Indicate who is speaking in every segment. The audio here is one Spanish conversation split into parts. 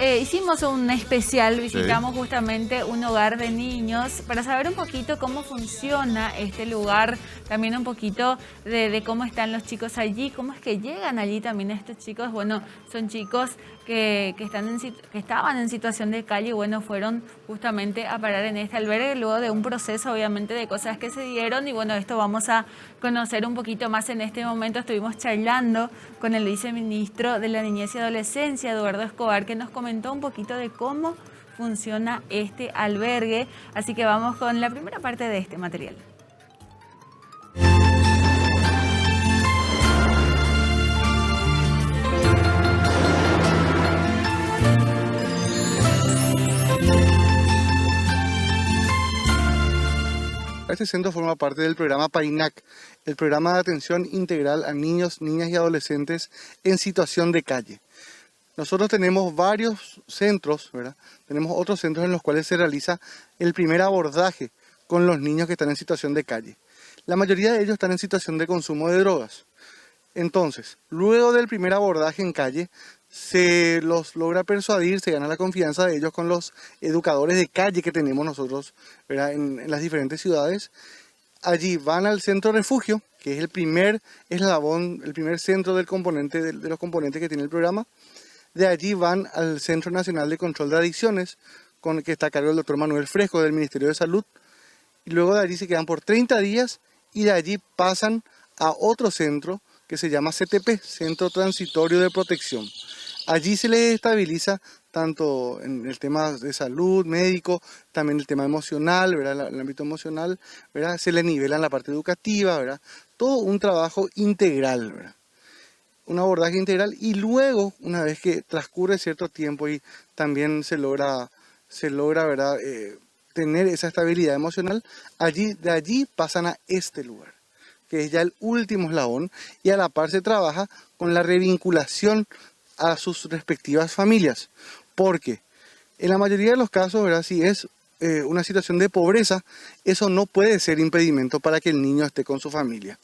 Speaker 1: hicimos un especial,
Speaker 2: Sí.
Speaker 1: visitamos justamente un hogar de niños para saber un poquito cómo funciona este lugar, también un poquito de cómo están los chicos allí, cómo es que llegan allí también estos chicos. Bueno, son chicos que estaban en situación de calle y bueno, fueron justamente a parar en este albergue luego de un proceso obviamente de cosas que se dieron y bueno, esto vamos a conocer un poquito más en este momento. Estuvimos charlando con el viceministro de la Niñez y Adolescencia, Eduardo Escobar, que nos comentó un poquito de cómo funciona este albergue. Así que vamos con la primera parte de este material.
Speaker 3: Este centro forma parte del programa PAINAC, el programa de atención integral a niños, niñas y adolescentes en situación de calle. Nosotros tenemos varios centros, ¿verdad? Tenemos otros centros en los cuales se realiza el primer abordaje con los niños que están en situación de calle. La mayoría de ellos están en situación de consumo de drogas. Entonces, luego del primer abordaje en calle, se los logra persuadir, se gana la confianza de ellos con los educadores de calle que tenemos nosotros, ¿verdad? En las diferentes ciudades. Allí van al centro refugio, que es el primer eslabón, el primer centro del componente, de los componentes que tiene el programa. De allí van al Centro Nacional de Control de Adicciones, con el que está a cargo el doctor Manuel Fresco del Ministerio de Salud. Y luego de allí se quedan por 30 días y de allí pasan a otro centro que se llama CTP, Centro Transitorio de Protección. Allí se les estabiliza tanto en el tema de salud, médico, también el tema emocional, ¿verdad? El ámbito emocional, ¿verdad? Se les nivela en la parte educativa, ¿verdad? Todo un trabajo integral, ¿verdad? Un abordaje integral y luego, una vez que transcurre cierto tiempo y también se logra ¿verdad? Tener esa estabilidad emocional, de allí pasan a este lugar, que es ya el último eslabón, y a la par se trabaja con la revinculación a sus respectivas familias, porque en la mayoría de los casos, ¿verdad? Si es una situación de pobreza, eso no puede ser impedimento para que el niño esté con su familia.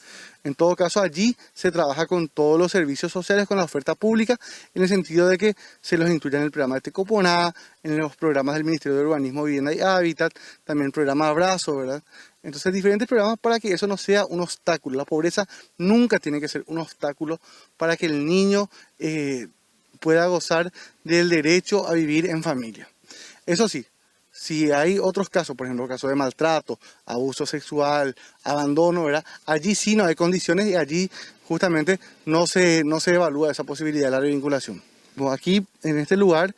Speaker 3: En todo caso, allí se trabaja con todos los servicios sociales, con la oferta pública, en el sentido de que se los incluya en el programa de Tecoponá, en los programas del Ministerio de Urbanismo, Vivienda y Hábitat, también el programa Abrazo, ¿verdad? Entonces, diferentes programas para que eso no sea un obstáculo. La pobreza nunca tiene que ser un obstáculo para que el niño pueda gozar del derecho a vivir en familia. Eso sí, si hay otros casos, por ejemplo, casos de maltrato, abuso sexual, abandono, ¿verdad? Allí sí no hay condiciones y allí justamente no se evalúa esa posibilidad de la revinculación. Bueno, aquí, en este lugar,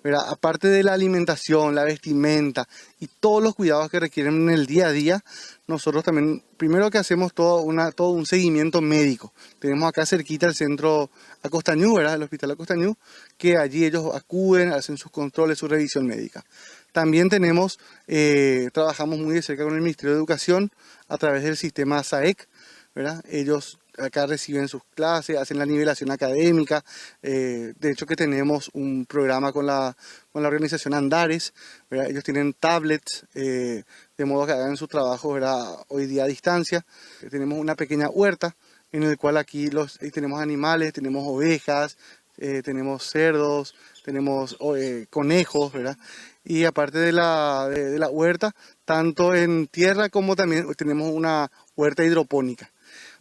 Speaker 3: ¿verdad? Aparte de la alimentación, la vestimenta y todos los cuidados que requieren en el día a día, nosotros también, primero que hacemos todo un seguimiento médico. Tenemos acá cerquita el centro Acostañú, ¿verdad? El hospital Acostañú, que allí ellos acuden, hacen sus controles, su revisión médica. También trabajamos muy de cerca con el Ministerio de Educación a través del sistema SAEC, ¿verdad? Ellos acá reciben sus clases, hacen la nivelación académica. De hecho que tenemos un programa con la organización Andares, ¿verdad? Ellos tienen tablets, de modo que hagan sus trabajos, ¿verdad? Hoy día a distancia. Tenemos una pequeña huerta en el cual aquí tenemos animales, tenemos ovejas, tenemos cerdos, tenemos conejos, ¿verdad? Y aparte de la huerta, tanto en tierra como también tenemos una huerta hidropónica.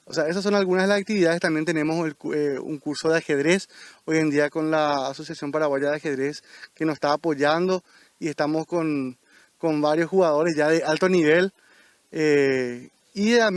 Speaker 3: O sea, esas son algunas de las actividades. También tenemos un curso de ajedrez hoy en día con la Asociación Paraguaya de Ajedrez, que nos está apoyando, y estamos con varios jugadores ya de alto nivel.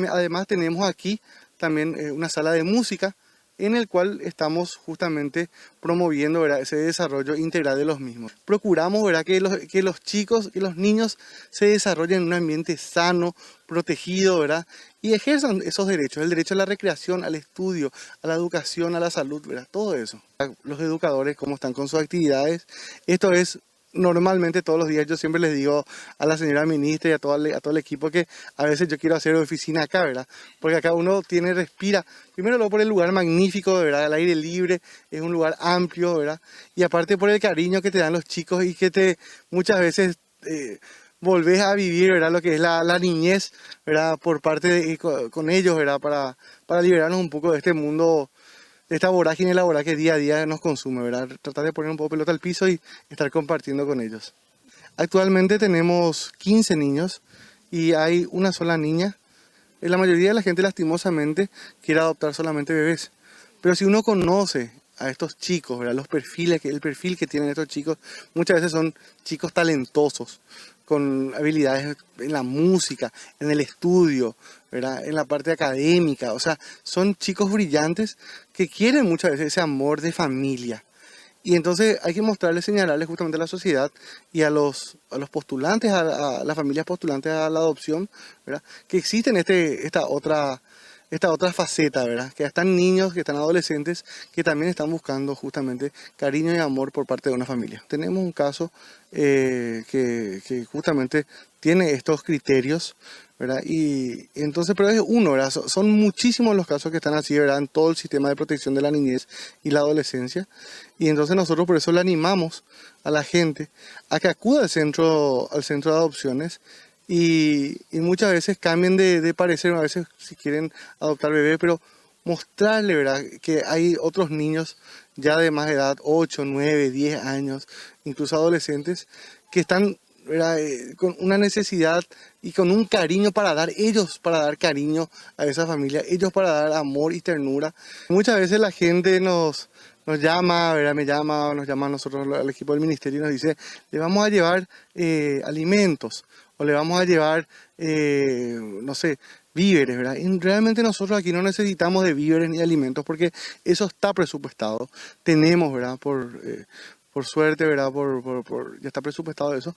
Speaker 3: Además tenemos aquí también una sala de música en el cual estamos justamente promoviendo, ¿verdad? Ese desarrollo integral de los mismos. Procuramos, ¿verdad? que los chicos, que los niños se desarrollen en un ambiente sano, protegido, ¿verdad? Y ejerzan esos derechos, el derecho a la recreación, al estudio, a la educación, a la salud, ¿verdad? Todo eso. Los educadores, cómo están con sus actividades, esto es... Normalmente todos los días yo siempre les digo a la señora ministra y a todo el equipo que a veces yo quiero hacer oficina acá, ¿verdad? Porque acá uno respira, primero luego por el lugar magnífico, ¿verdad? Al aire libre, es un lugar amplio, ¿verdad? Y aparte por el cariño que te dan los chicos y que muchas veces volvés a vivir, ¿verdad? Lo que es la niñez, ¿verdad? Por parte con ellos, ¿verdad? Para liberarnos un poco de este mundo esta vorágine laboral que día a día nos consume, ¿verdad? Tratar de poner un poco pelota al piso y estar compartiendo con ellos. Actualmente tenemos 15 niños y hay una sola niña. La mayoría de la gente lastimosamente quiere adoptar solamente bebés. Pero si uno conoce a estos chicos, ¿verdad? El perfil que tienen estos chicos, muchas veces son chicos talentosos, con habilidades en la música, en el estudio, ¿verdad? En la parte académica. O sea, son chicos brillantes que quieren muchas veces ese amor de familia. Y entonces hay que mostrarles, señalarles justamente a la sociedad y a los postulantes, a las familias postulantes a la adopción, ¿verdad? Que existen esta otra faceta, ¿verdad? Que están niños, que están adolescentes, que también están buscando justamente cariño y amor por parte de una familia. Tenemos un caso que justamente tiene estos criterios, ¿verdad? Y entonces, pero es uno, ¿verdad? Son muchísimos los casos que están así, ¿verdad? En todo el sistema de protección de la niñez y la adolescencia. Y entonces nosotros por eso le animamos a la gente a que acuda al centro de adopciones y muchas veces cambien de parecer, a veces si quieren adoptar bebé, pero mostrarle, ¿verdad? Que hay otros niños ya de más edad, 8, 9, 10 años, incluso adolescentes, que están, ¿verdad? Con una necesidad y con un cariño para dar, ellos para dar cariño a esa familia, ellos para dar amor y ternura. Muchas veces la gente nos llama, ¿verdad? Nos llama a nosotros, al equipo del ministerio, y nos dice, le vamos a llevar alimentos, o le vamos a llevar, no sé, víveres, ¿verdad? Y realmente nosotros aquí no necesitamos de víveres ni alimentos porque eso está presupuestado. Tenemos, ¿verdad? Por suerte, ¿verdad? Ya está presupuestado eso.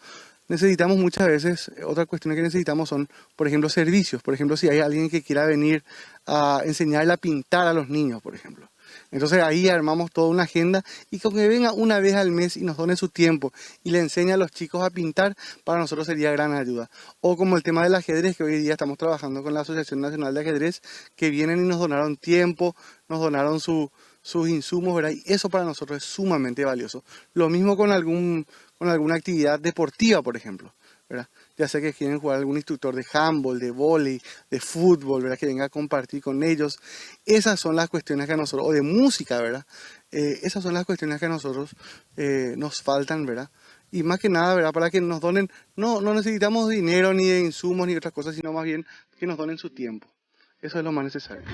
Speaker 3: Necesitamos muchas veces, otra cuestión que necesitamos son, por ejemplo, servicios. Por ejemplo, si hay alguien que quiera venir a enseñarle a pintar a los niños, por ejemplo. Entonces ahí armamos toda una agenda y con que venga una vez al mes y nos done su tiempo y le enseñe a los chicos a pintar, para nosotros sería gran ayuda. O como el tema del ajedrez, que hoy día estamos trabajando con la Asociación Nacional de Ajedrez, que vienen y nos donaron tiempo, nos donaron sus insumos, ¿verdad? Y eso para nosotros es sumamente valioso. Lo mismo con alguna actividad deportiva, por ejemplo, ¿verdad? Ya sea que quieren jugar algún instructor de handball, de vóley, de fútbol, ¿verdad? Que venga a compartir con ellos. Esas son las cuestiones que a nosotros, o de música, ¿verdad? Esas son las cuestiones que a nosotros nos faltan, ¿verdad? Y más que nada, ¿verdad? Para que nos donen, no necesitamos dinero ni de insumos ni otras cosas, sino más bien que nos donen su tiempo. Eso es lo más necesario.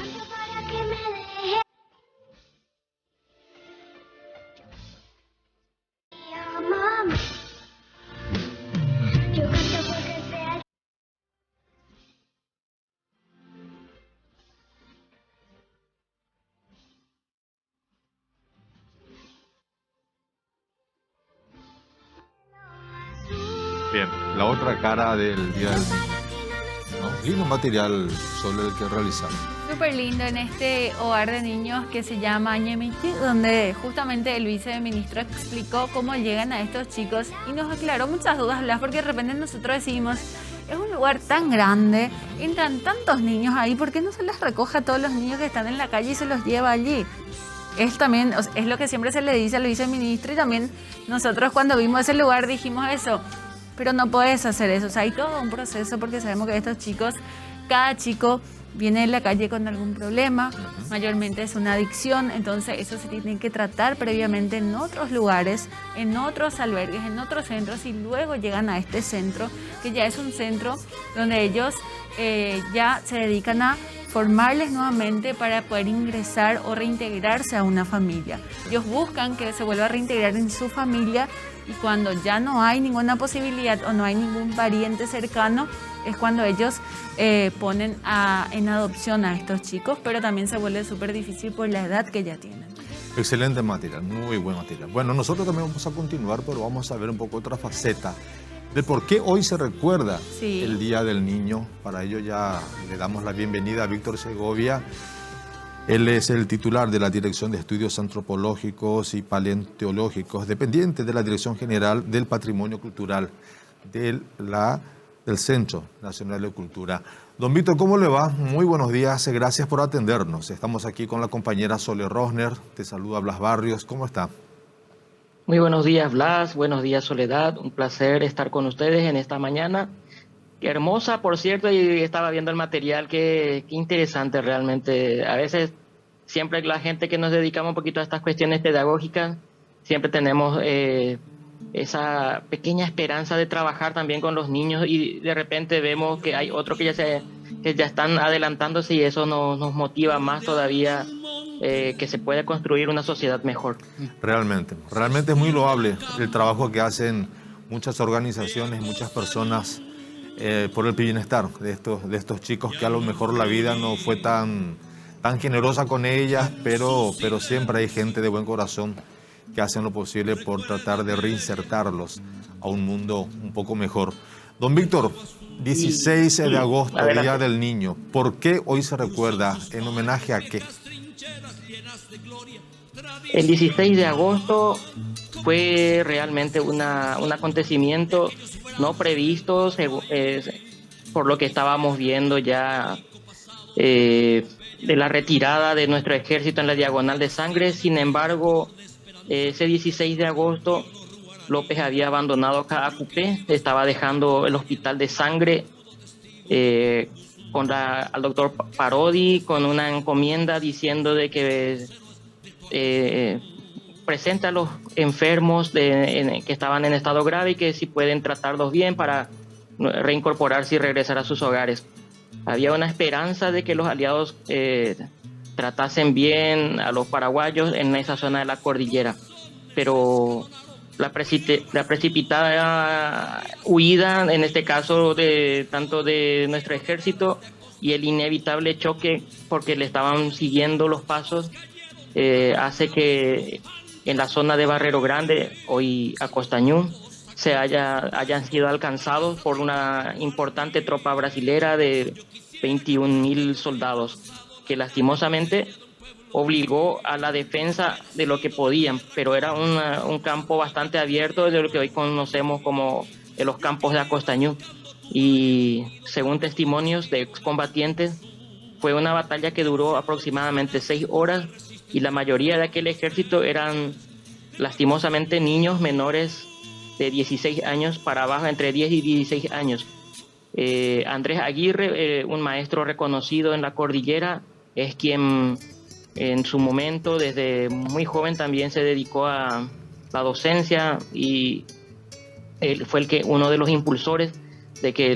Speaker 2: Bien, la otra cara del Día del Niño. ¿No? Lindo material sobre el que realizar.
Speaker 1: Súper lindo en este hogar de niños que se llama Ñemiti, donde justamente el viceministro explicó cómo llegan a estos chicos y nos aclaró muchas dudas, Blas, porque de repente nosotros decimos, es un lugar tan grande, entran tantos niños ahí, ¿por qué no se les recoge a todos los niños que están en la calle y se los lleva allí? Es también, es lo que siempre se le dice al viceministro y también nosotros cuando vimos ese lugar dijimos eso. Pero no puedes hacer eso, o sea, hay todo un proceso porque sabemos que estos chicos, cada chico viene de la calle con algún problema, mayormente es una adicción, entonces eso se tiene que tratar previamente en otros lugares, en otros albergues, en otros centros y luego llegan a este centro, que ya es un centro donde ellos ya se dedican a formarles nuevamente para poder ingresar o reintegrarse a una familia. Ellos buscan que se vuelva a reintegrar en su familia y cuando ya no hay ninguna posibilidad o no hay ningún pariente cercano, es cuando ellos ponen en adopción a estos chicos, pero también se vuelve súper difícil por la edad que ya tienen.
Speaker 2: Excelente material, muy buen material. Bueno, nosotros también vamos a continuar, pero vamos a ver un poco otra faceta de por qué hoy se recuerda el Día del Niño. Para ello ya le damos la bienvenida a Víctor Segovia. Él es el titular de la Dirección de Estudios Antropológicos y Paleontológicos, dependiente de la Dirección General del Patrimonio Cultural del Centro Nacional de Cultura. Don Víctor, ¿cómo le va? Muy buenos días, gracias por atendernos. Estamos aquí con la compañera Sole Rosner, te saluda Blas Barrios, ¿cómo está?
Speaker 4: Muy buenos días, Blas, buenos días, Soledad, un placer estar con ustedes en esta mañana. Qué hermosa, por cierto, y estaba viendo el material, qué interesante realmente. A veces siempre la gente que nos dedicamos un poquito a estas cuestiones pedagógicas, siempre tenemos esa pequeña esperanza de trabajar también con los niños, y de repente vemos que hay otros que ya están adelantándose, y eso nos motiva más todavía, que se puede construir una sociedad mejor.
Speaker 2: Realmente es muy loable el trabajo que hacen muchas organizaciones, muchas personas por el bienestar de estos chicos, que a lo mejor la vida no fue tan generosa con ellas, pero siempre hay gente de buen corazón que hacen lo posible por tratar de reinsertarlos a un mundo un poco mejor. Don Víctor, 16 de agosto,
Speaker 4: adelante.
Speaker 2: Día del Niño. ¿Por qué hoy se recuerda? ¿En homenaje a qué?
Speaker 4: El 16 de agosto fue realmente un acontecimiento no previsto, por lo que estábamos viendo ya de la retirada de nuestro ejército en la Diagonal de Sangre. Sin embargo, ese 16 de agosto López había abandonado Caacupé, estaba dejando el hospital de Sangre al doctor Parodi con una encomienda diciendo de que presente a los enfermos que estaban en estado grave y que si pueden tratarlos bien para reincorporarse y regresar a sus hogares. Había una esperanza de que los aliados tratasen bien a los paraguayos en esa zona de la cordillera, pero la precipitada huida, en este caso tanto de nuestro ejército, y el inevitable choque porque le estaban siguiendo los pasos, hace que en la zona de Barrero Grande, hoy Acostañú, hayan sido alcanzados por una importante tropa brasilera de 21.000 soldados, que lastimosamente obligó a la defensa de lo que podían, pero era un campo bastante abierto, de lo que hoy conocemos como los campos de Acostañú. Y según testimonios de excombatientes, fue una batalla que duró aproximadamente 6 horas, y la mayoría de aquel ejército eran lastimosamente niños menores de 16 años para abajo, entre 10 y 16 años. Andrés Aguirre, un maestro reconocido en la cordillera, es quien en su momento, desde muy joven, también se dedicó a la docencia, y él fue uno de los impulsores de que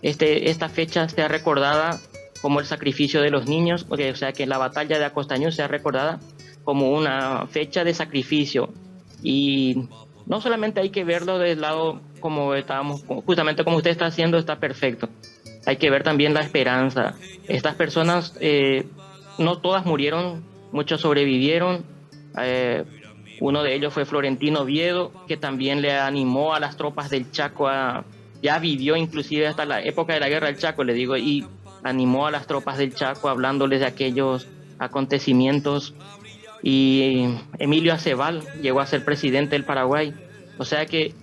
Speaker 4: esta fecha sea recordada como el sacrificio de los niños, o sea, que la batalla de Acostañú sea recordada como una fecha de sacrificio. Y no solamente hay que verlo del lado como estábamos, justamente como usted está haciendo, está perfecto. Hay que ver también la esperanza. Estas personas, no todas murieron, muchos sobrevivieron. Uno de ellos fue Florentino Oviedo, que también le animó a las tropas del Chaco ya vivió inclusive hasta la época de la Guerra del Chaco, le digo, y animó a las tropas del Chaco hablándoles de aquellos acontecimientos. Y Emilio Aceval llegó a ser presidente del Paraguay. O sea que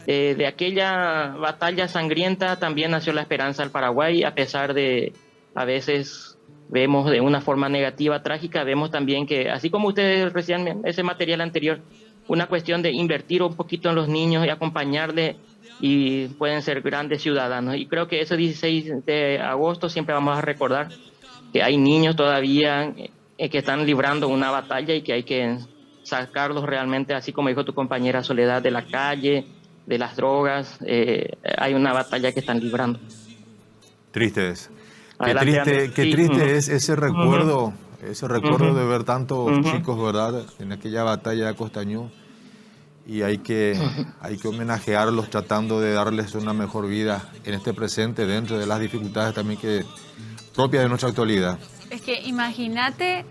Speaker 4: de aquella batalla sangrienta también nació la esperanza del Paraguay, a pesar de, a veces vemos de una forma negativa, trágica, vemos también que, así como ustedes decían ese material anterior, una cuestión de invertir un poquito en los niños y acompañarles, y pueden ser grandes ciudadanos. Y creo que ese 16 de agosto siempre vamos a recordar que hay niños todavía que están librando una batalla, y que hay que sacarlos realmente, así como dijo tu compañera Soledad, de la calle, de las drogas. Hay una batalla que están librando.
Speaker 2: Triste es.
Speaker 4: Adelante,
Speaker 2: Qué triste es ese recuerdo,
Speaker 4: Uh-huh.
Speaker 2: de ver tantos
Speaker 4: Uh-huh.
Speaker 2: chicos, ¿verdad?, en aquella batalla de Acostañú. Y hay que homenajearlos, tratando de darles una mejor vida en este presente, dentro de las dificultades también propias de nuestra actualidad.
Speaker 1: Es que imagínate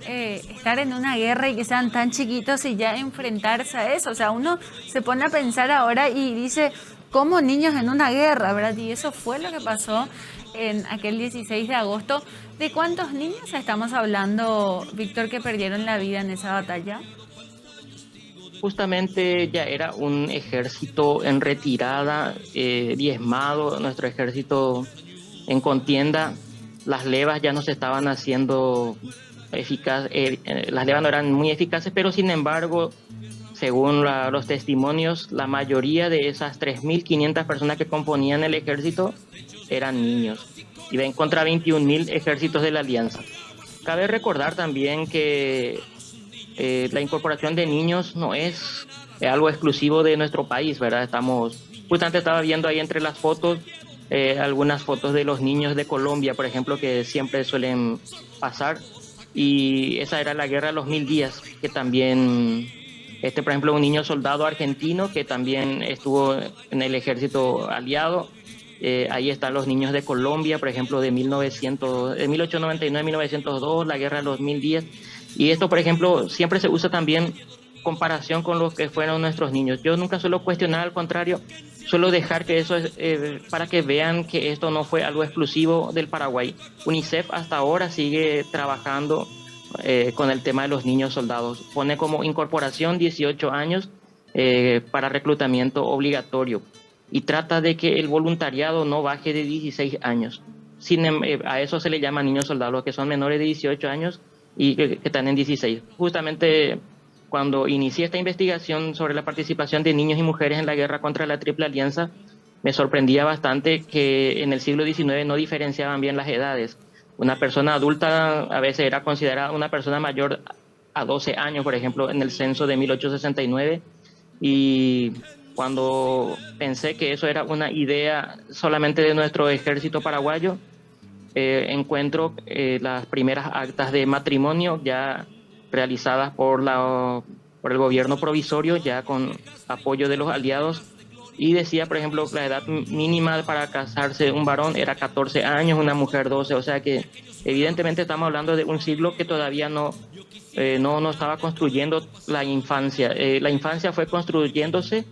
Speaker 1: estar en una guerra y que sean tan chiquitos y ya enfrentarse a eso. O sea, uno se pone a pensar ahora y dice, ¿cómo niños en una guerra, verdad? Y eso fue lo que pasó en aquel 16 de agosto. ¿De cuántos niños estamos hablando, Víctor, que perdieron la vida en esa batalla?
Speaker 4: Justamente ya era un ejército en retirada, diezmado, nuestro ejército en contienda. Las levas ya no se estaban haciendo eficaces, las levas no eran muy eficaces, pero sin embargo, según los testimonios, la mayoría de esas 3.500 personas que componían el ejército eran niños, y ven contra 21.000 ejércitos de la Alianza. cabe recordar también que la incorporación de niños no es algo exclusivo de nuestro país, ¿verdad? Justamente estaba viendo ahí entre las fotos, algunas fotos de los niños de Colombia, por ejemplo, que siempre suelen pasar, y esa era la guerra de los 1000 días, que también, por ejemplo, un niño soldado argentino que también estuvo en el ejército aliado. Ahí están los niños de Colombia, por ejemplo, de 1899 1902, la guerra de los 1000 días. Y esto, por ejemplo, siempre se usa también comparación con lo que fueron nuestros niños. Yo nunca suelo cuestionar, al contrario, suelo dejar que eso es para que vean que esto no fue algo exclusivo del Paraguay. UNICEF hasta ahora sigue trabajando con el tema de los niños soldados. Pone como incorporación 18 años para reclutamiento obligatorio y trata de que el voluntariado no baje de 16 años. A eso se le llama niños soldados, los que son menores de 18 años y que están en 16. Justamente cuando inicié esta investigación sobre la participación de niños y mujeres en la guerra contra la Triple Alianza, me sorprendía bastante que en el siglo XIX no diferenciaban bien las edades. Una persona adulta a veces era considerada una persona mayor a 12 años, por ejemplo, en el censo de 1869, y cuando pensé que eso era una idea solamente de nuestro ejército paraguayo, encuentro las primeras actas de matrimonio ya realizadas por el gobierno provisorio, ya con apoyo de los aliados, y decía, por ejemplo, la edad mínima para casarse un varón era 14 años, una mujer 12, o sea que evidentemente estamos hablando de un siglo que todavía no estaba construyendo la infancia. La infancia fue construyéndose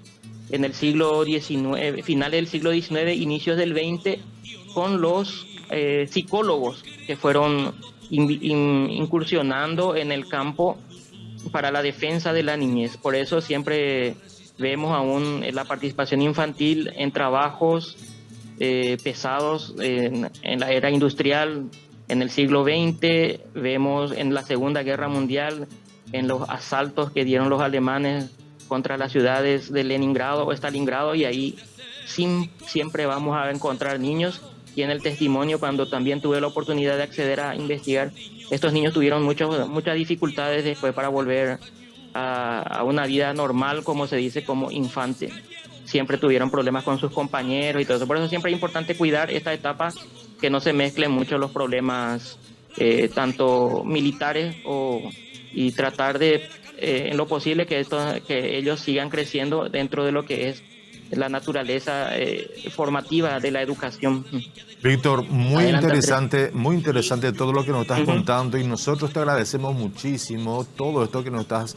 Speaker 4: en el siglo XIX, finales del siglo XIX, inicios del XX, con los psicólogos que fueron incursionando en el campo para la defensa de la niñez. Por eso siempre vemos aún la participación infantil en trabajos pesados en la era industrial en el siglo XX. Vemos en la Segunda Guerra Mundial, en los asaltos que dieron los alemanes contra las ciudades de Leningrado o Stalingrado, y ahí siempre vamos a encontrar niños. Y en el testimonio, cuando también tuve la oportunidad de acceder a investigar, estos niños tuvieron muchas dificultades después para volver a una vida normal, como se dice, como infante. Siempre tuvieron problemas con sus compañeros y todo eso. Por eso siempre es importante cuidar esta etapa, que no se mezclen mucho los problemas tanto militares y tratar de, en lo posible, que ellos sigan creciendo dentro de lo que es la naturaleza formativa de la educación.
Speaker 2: Víctor, muy
Speaker 4: Adelante,
Speaker 2: interesante todo lo que nos estás contando, y nosotros te agradecemos muchísimo todo esto que nos estás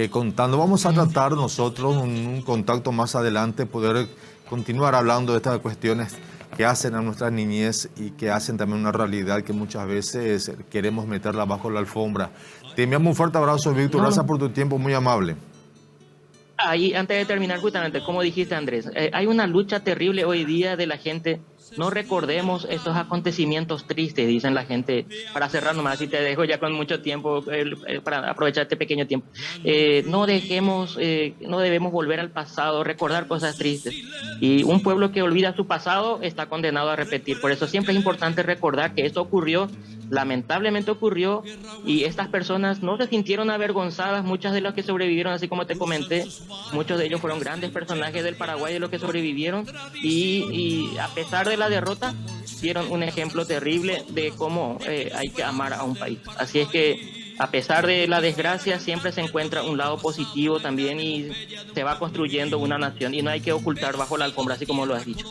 Speaker 2: contando. Vamos a tratar nosotros en un contacto más adelante poder continuar hablando de estas cuestiones que hacen a nuestra niñez y que hacen también una realidad que muchas veces queremos meterla bajo la alfombra. Te enviamos un fuerte abrazo, Víctor. Gracias por tu tiempo, muy amable.
Speaker 4: Ahí, antes de terminar, justamente, como dijiste, Andrés, hay una lucha terrible hoy día de la gente. No recordemos estos acontecimientos tristes, dicen la gente. Para cerrar nomás, y te dejo ya con mucho tiempo para aprovechar este pequeño tiempo. No debemos volver al pasado, recordar cosas tristes. Y un pueblo que olvida su pasado está condenado a repetir. Por eso siempre es importante recordar que esto ocurrió, lamentablemente ocurrió, y estas personas no se sintieron avergonzadas. Muchas de las que sobrevivieron, así como te comenté, muchos de ellos fueron grandes personajes del Paraguay, de los que sobrevivieron, y a pesar de la derrota dieron un ejemplo terrible de cómo hay que amar a un país. Así es que, a pesar de la desgracia, siempre se encuentra un lado positivo también, y se va construyendo una nación, y no hay que ocultar bajo la alfombra, así como lo has dicho.